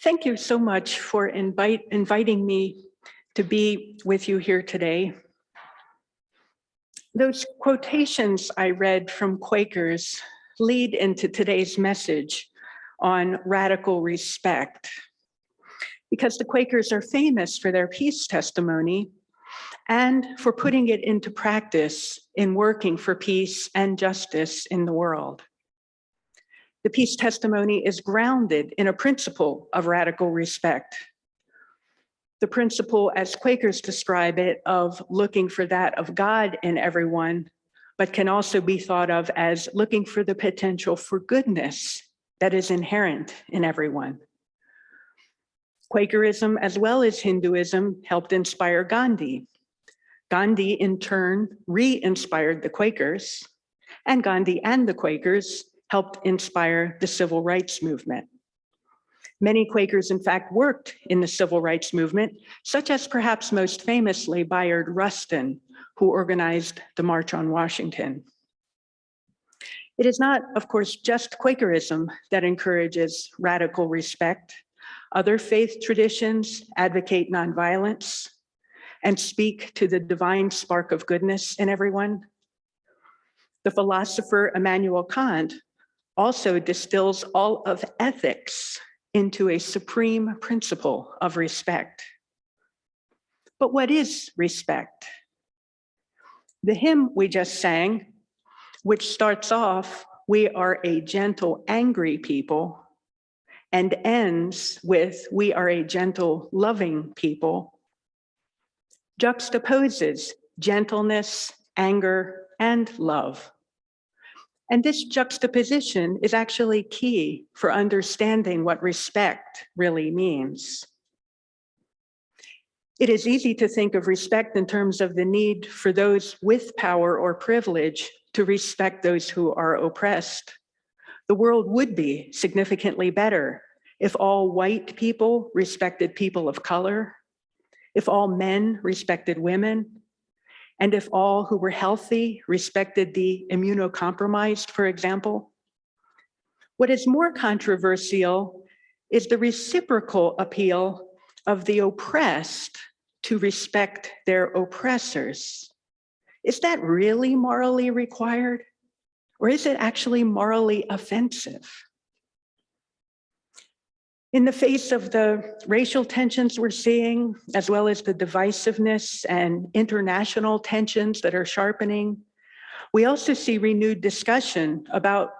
Thank you so much for inviting me to be with you here today. Those quotations I read from Quakers lead into today's message on radical respect, because the Quakers are famous for their peace testimony and for putting it into practice in working for peace and justice in the world. The peace testimony is grounded in a principle of radical respect. The principle, as Quakers describe it, of looking for that of God in everyone, but can also be thought of as looking for the potential for goodness that is inherent in everyone. Quakerism, as well as Hinduism, helped inspire Gandhi. Gandhi, in turn, re-inspired the Quakers, and Gandhi and the Quakers helped inspire the civil rights movement. Many Quakers, in fact, worked in the civil rights movement, such as perhaps most famously Bayard Rustin, who organized the March on Washington. It is not, of course, just Quakerism that encourages radical respect. Other faith traditions advocate nonviolence and speak to the divine spark of goodness in everyone. The philosopher Immanuel Kant also distills all of ethics into a supreme principle of respect. But what is respect? The hymn we just sang, which starts off, "We are a gentle, angry people," and ends with, "We are a gentle, loving people," juxtaposes gentleness, anger, and love. And this juxtaposition is actually key for understanding what respect really means. It is easy to think of respect in terms of the need for those with power or privilege to respect those who are oppressed. The world would be significantly better if all white people respected people of color, if all men respected women, and if all who were healthy respected the immunocompromised, for example. What is more controversial is the reciprocal appeal of the oppressed to respect their oppressors. Is that really morally required? Or is it actually morally offensive? In the face of the racial tensions we're seeing, as well as the divisiveness and international tensions that are sharpening, we also see renewed discussion about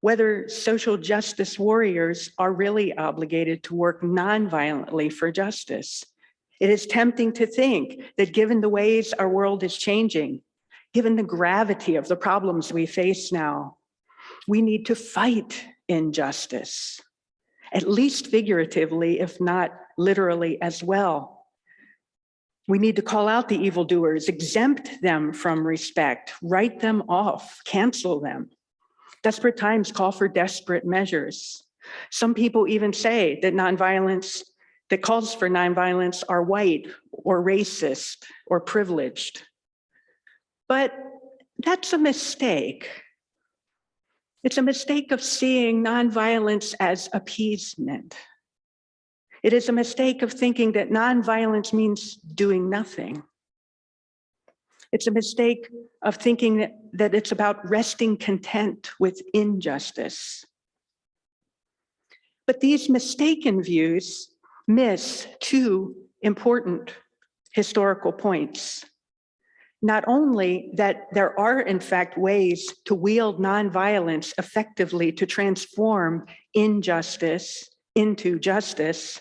whether social justice warriors are really obligated to work nonviolently for justice. It is tempting to think that given the ways our world is changing, given the gravity of the problems we face now, we need to fight injustice, at least figuratively, if not literally as well. We need to call out the evildoers, exempt them from respect, write them off, cancel them. Desperate times call for desperate measures. Some people even say that nonviolence, that calls for nonviolence, are white or racist or privileged. But that's a mistake. It's a mistake of seeing nonviolence as appeasement. It is a mistake of thinking that nonviolence means doing nothing. It's a mistake of thinking that it's about resting content with injustice. But these mistaken views miss two important historical points. Not only that there are, in fact, ways to wield nonviolence effectively to transform injustice into justice,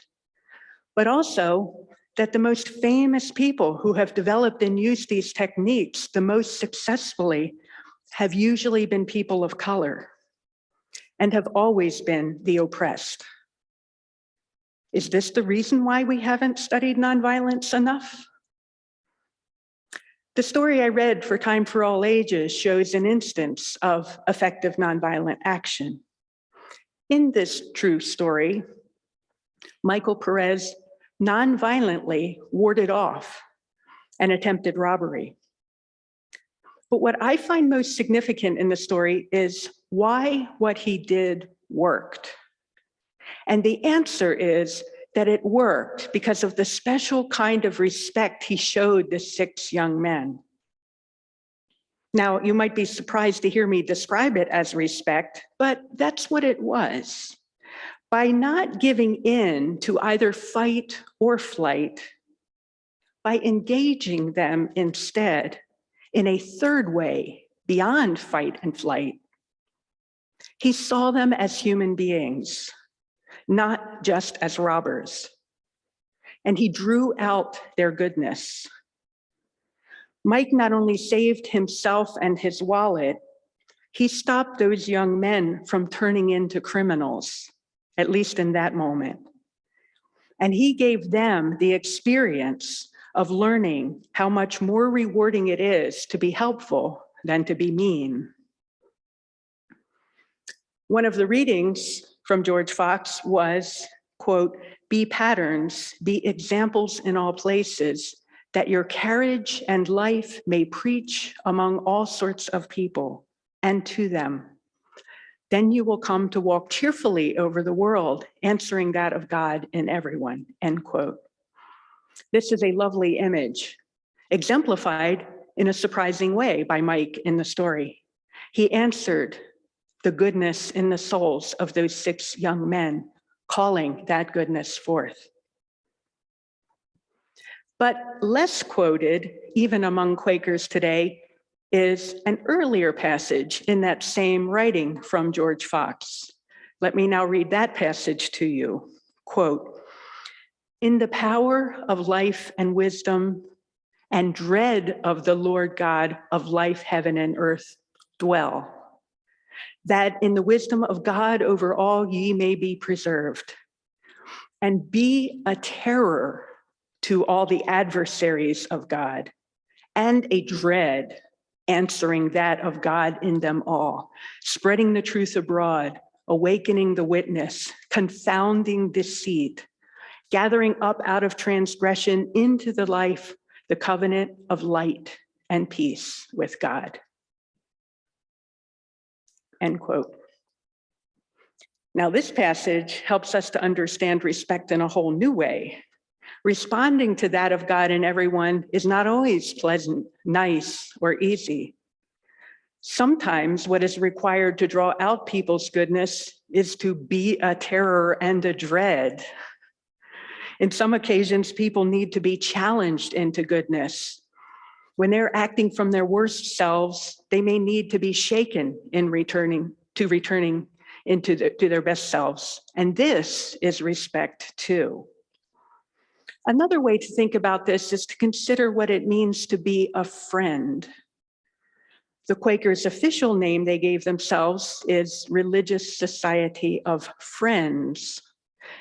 but also that the most famous people who have developed and used these techniques the most successfully have usually been people of color and have always been the oppressed. Is this the reason why we haven't studied nonviolence enough? The story I read for Time for All Ages shows an instance of effective nonviolent action. In this true story, Michael Perez nonviolently warded off an attempted robbery. But what I find most significant in the story is why what he did worked, And the answer is that it worked because of the special kind of respect he showed the 6 young men. Now, you might be surprised to hear me describe it as respect, but that's what it was. By not giving in to either fight or flight, by engaging them instead in a third way beyond fight and flight, he saw them as human beings, not just as robbers. And he drew out their goodness. Mike not only saved himself and his wallet, he stopped those young men from turning into criminals, at least in that moment. And he gave them the experience of learning how much more rewarding it is to be helpful than to be mean. One of the readings from George Fox was, quote, "Be patterns, be examples in all places, that your carriage and life may preach among all sorts of people and to them. Then you will come to walk cheerfully over the world, answering that of God in everyone," end quote. This is a lovely image, exemplified in a surprising way by Mike in the story. He answered the goodness in the souls of those 6 young men, calling that goodness forth. But less quoted, even among Quakers today, is an earlier passage in that same writing from George Fox. Let me now read that passage to you. Quote, "In the power of life and wisdom and dread of the Lord God of life, heaven, and earth dwell, that in the wisdom of God over all ye may be preserved, and be a terror to all the adversaries of God, and a dread answering that of God in them all, spreading the truth abroad, awakening the witness, confounding deceit, gathering up out of transgression into the life, the covenant of light and peace with God." End quote. Now, this passage helps us to understand respect in a whole new way. Responding to that of God in everyone is not always pleasant, nice, or easy. Sometimes what is required to draw out people's goodness is to be a terror and a dread. In some occasions, people need to be challenged into goodness. When they're acting from their worst selves, they may need to be shaken in returning into their best selves. And this is respect too. Another way to think about this is to consider what it means to be a friend. The Quakers' official name they gave themselves is Religious Society of Friends,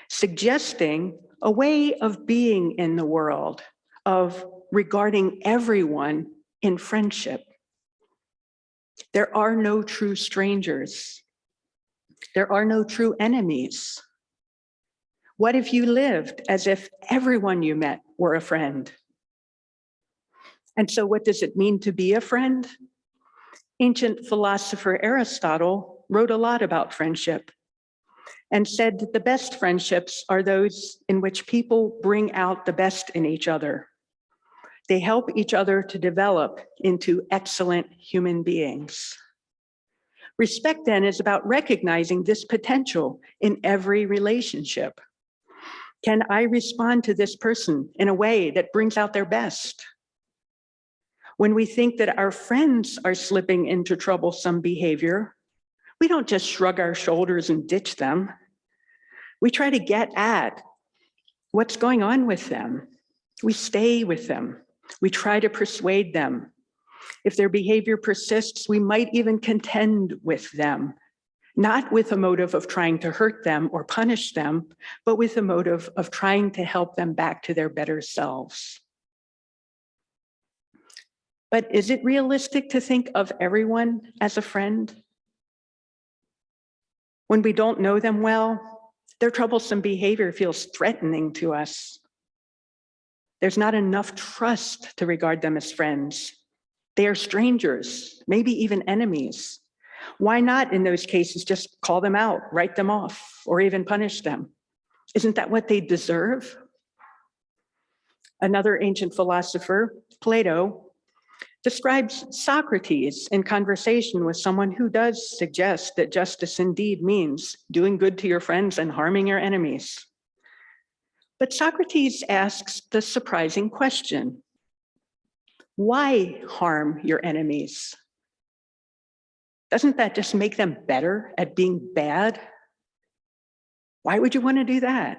suggesting a way of being in the world, of regarding everyone in friendship. There are no true strangers. There are no true enemies. What if you lived as if everyone you met were a friend? And so what does it mean to be a friend? Ancient philosopher Aristotle wrote a lot about friendship and said that the best friendships are those in which people bring out the best in each other. They help each other to develop into excellent human beings. Respect then is about recognizing this potential in every relationship. Can I respond to this person in a way that brings out their best? When we think that our friends are slipping into troublesome behavior, we don't just shrug our shoulders and ditch them. We try to get at what's going on with them. We stay with them. We try to persuade them. If their behavior persists, we might even contend with them, not with a motive of trying to hurt them or punish them, but with a motive of trying to help them back to their better selves. But is it realistic to think of everyone as a friend? When we don't know them well, their troublesome behavior feels threatening to us. There's not enough trust to regard them as friends. They are strangers, maybe even enemies. Why not, in those cases, just call them out, write them off, or even punish them? Isn't that what they deserve? Another ancient philosopher, Plato, describes Socrates in conversation with someone who does suggest that justice indeed means doing good to your friends and harming your enemies. But Socrates asks the surprising question, why harm your enemies? Doesn't that just make them better at being bad? Why would you want to do that?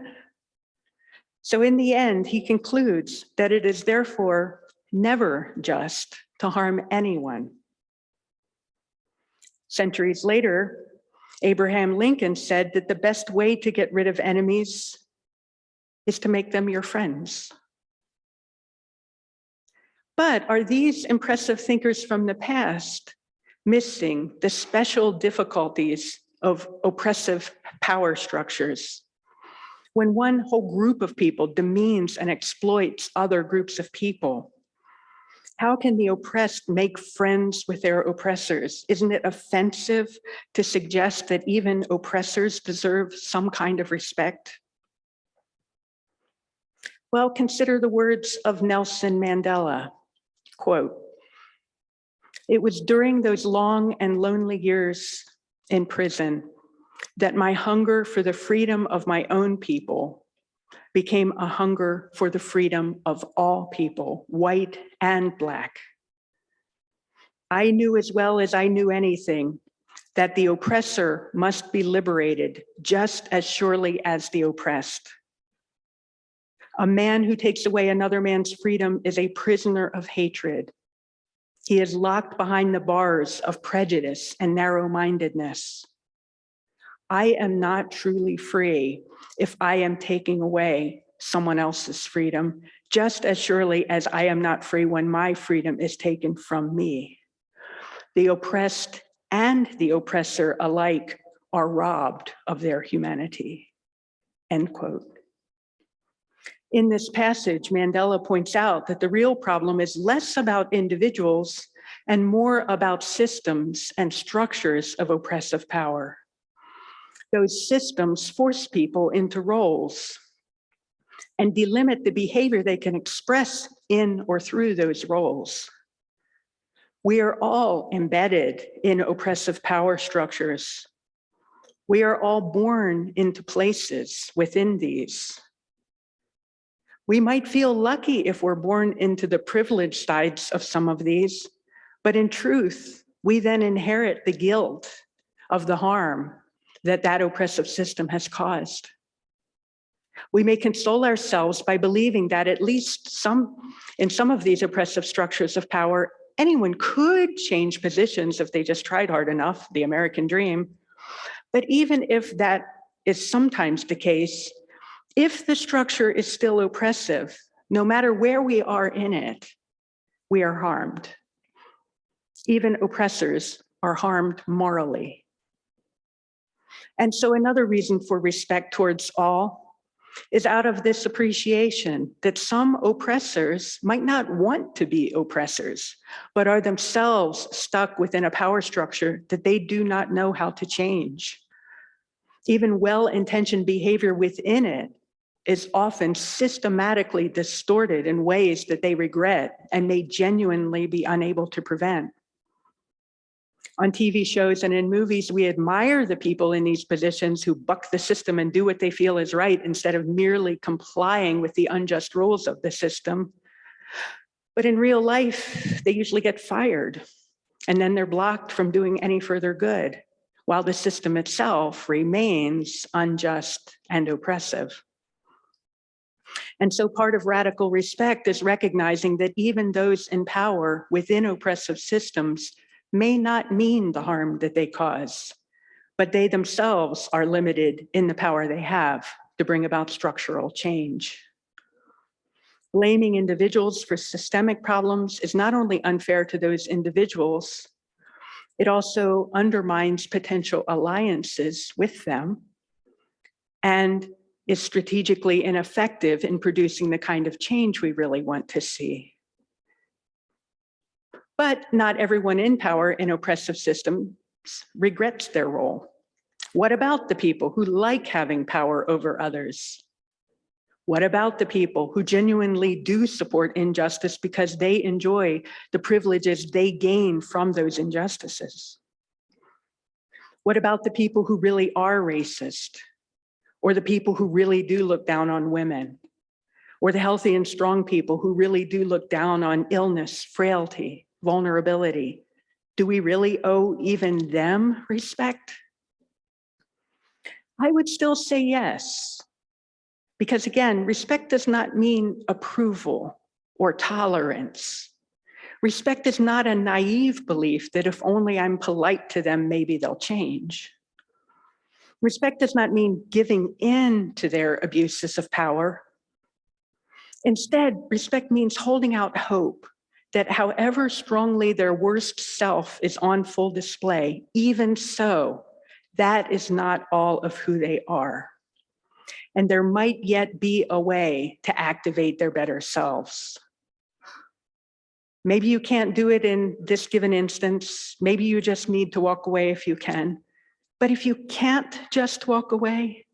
So in the end, he concludes that it is therefore never just to harm anyone. Centuries later, Abraham Lincoln said that the best way to get rid of enemies is to make them your friends. But are these impressive thinkers from the past missing the special difficulties of oppressive power structures? When one whole group of people demeans and exploits other groups of people, how can the oppressed make friends with their oppressors? Isn't it offensive to suggest that even oppressors deserve some kind of respect? Well, consider the words of Nelson Mandela, quote, "It was during those long and lonely years in prison that my hunger for the freedom of my own people became a hunger for the freedom of all people, white and Black. I knew as well as I knew anything that the oppressor must be liberated just as surely as the oppressed. A man who takes away another man's freedom is a prisoner of hatred. He is locked behind the bars of prejudice and narrow-mindedness. I am not truly free if I am taking away someone else's freedom, just as surely as I am not free when my freedom is taken from me. The oppressed and the oppressor alike are robbed of their humanity," end quote. In this passage, Mandela points out that the real problem is less about individuals and more about systems and structures of oppressive power. Those systems force people into roles and delimit the behavior they can express in or through those roles. We are all embedded in oppressive power structures. We are all born into places within these. We might feel lucky if we're born into the privileged sides of some of these, but in truth, we then inherit the guilt of the harm that oppressive system has caused. We may console ourselves by believing that at least in some of these oppressive structures of power, anyone could change positions if they just tried hard enough, the American dream. But even if that is sometimes the case, if the structure is still oppressive, no matter where we are in it, we are harmed. Even oppressors are harmed morally. And so another reason for respect towards all is out of this appreciation that some oppressors might not want to be oppressors, but are themselves stuck within a power structure that they do not know how to change. Even well-intentioned behavior within it is often systematically distorted in ways that they regret and may genuinely be unable to prevent. On TV shows and in movies, we admire the people in these positions who buck the system and do what they feel is right instead of merely complying with the unjust rules of the system. But in real life, they usually get fired, and then they're blocked from doing any further good, while the system itself remains unjust and oppressive. And so part of radical respect is recognizing that even those in power within oppressive systems may not mean the harm that they cause, but they themselves are limited in the power they have to bring about structural change. Blaming individuals for systemic problems is not only unfair to those individuals, it also undermines potential alliances with them and is strategically ineffective in producing the kind of change we really want to see. But not everyone in power in oppressive systems regrets their role. What about the people who like having power over others? What about the people who genuinely do support injustice because they enjoy the privileges they gain from those injustices? What about the people who really are racist, or the people who really do look down on women, or the healthy and strong people who really do look down on illness, frailty, vulnerability? Do we really owe even them respect? I would still say yes, because again, respect does not mean approval or tolerance. Respect is not a naive belief that if only I'm polite to them, maybe they'll change. Respect does not mean giving in to their abuses of power. Instead, respect means holding out hope that however strongly their worst self is on full display, even so, that is not all of who they are. And there might yet be a way to activate their better selves. Maybe you can't do it in this given instance. Maybe you just need to walk away if you can. But if you can't just walk away,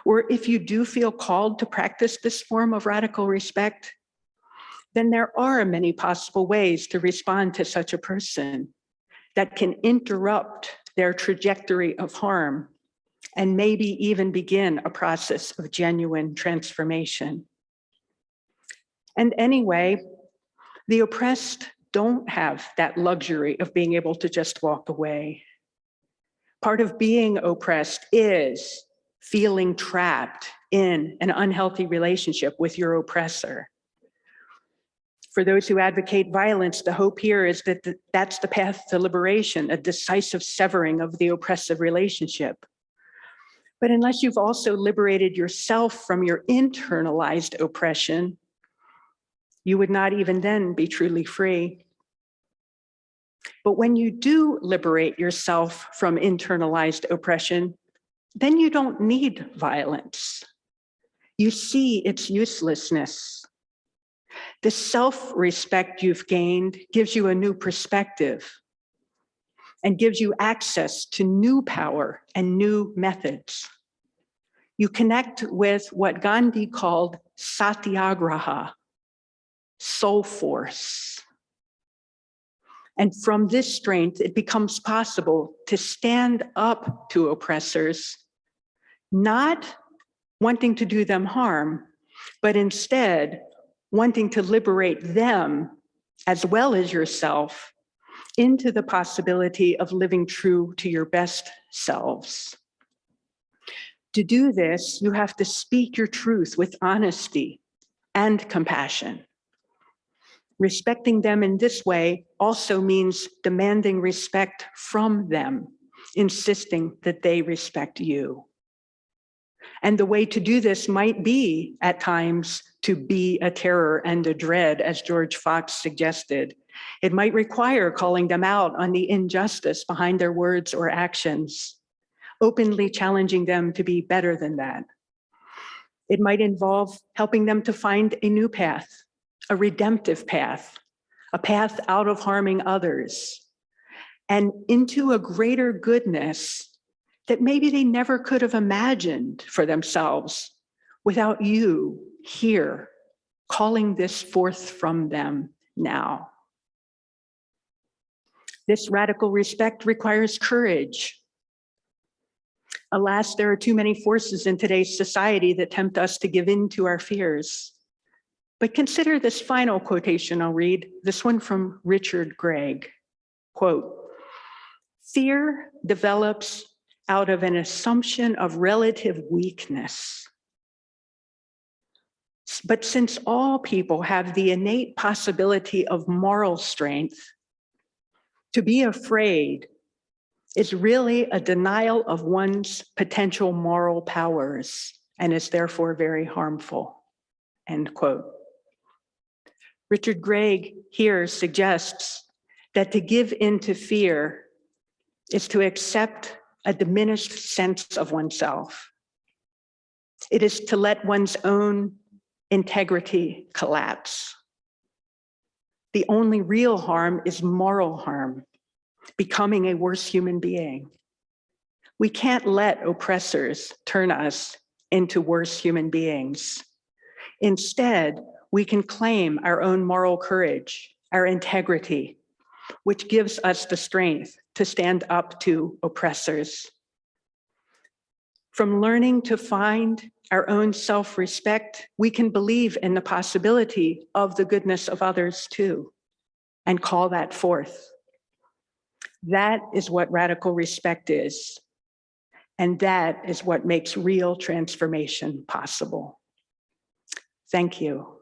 or if you do feel called to practice this form of radical respect, then there are many possible ways to respond to such a person that can interrupt their trajectory of harm and maybe even begin a process of genuine transformation. And anyway, the oppressed don't have that luxury of being able to just walk away. Part of being oppressed is feeling trapped in an unhealthy relationship with your oppressor. For those who advocate violence, the hope here is that that's the path to liberation, a decisive severing of the oppressive relationship. But unless you've also liberated yourself from your internalized oppression, you would not even then be truly free. But when you do liberate yourself from internalized oppression, then you don't need violence. You see its uselessness. The self-respect you've gained gives you a new perspective and gives you access to new power and new methods. You connect with what Gandhi called satyagraha, soul force. And from this strength, it becomes possible to stand up to oppressors, not wanting to do them harm, but instead wanting to liberate them, as well as yourself, into the possibility of living true to your best selves. To do this, you have to speak your truth with honesty and compassion. Respecting them in this way also means demanding respect from them, insisting that they respect you. And the way to do this might be, at times, to be a terror and a dread, as George Fox suggested. It might require calling them out on the injustice behind their words or actions, openly challenging them to be better than that. It might involve helping them to find a new path, a redemptive path, a path out of harming others, and into a greater goodness that maybe they never could have imagined for themselves without you here calling this forth from them now. This radical respect requires courage. Alas, there are too many forces in today's society that tempt us to give in to our fears. But consider this final quotation I'll read, this one from Richard Gregg. Quote, "Fear develops out of an assumption of relative weakness. But since all people have the innate possibility of moral strength, to be afraid is really a denial of one's potential moral powers and is therefore very harmful." End quote. Richard Gregg here suggests that to give in to fear is to accept a diminished sense of oneself. It is to let one's own integrity collapse. The only real harm is moral harm, becoming a worse human being. We can't let oppressors turn us into worse human beings. Instead, we can claim our own moral courage, our integrity, which gives us the strength to stand up to oppressors. From learning to find our own self-respect, we can believe in the possibility of the goodness of others too, and call that forth. That is what radical respect is, and that is what makes real transformation possible. Thank you.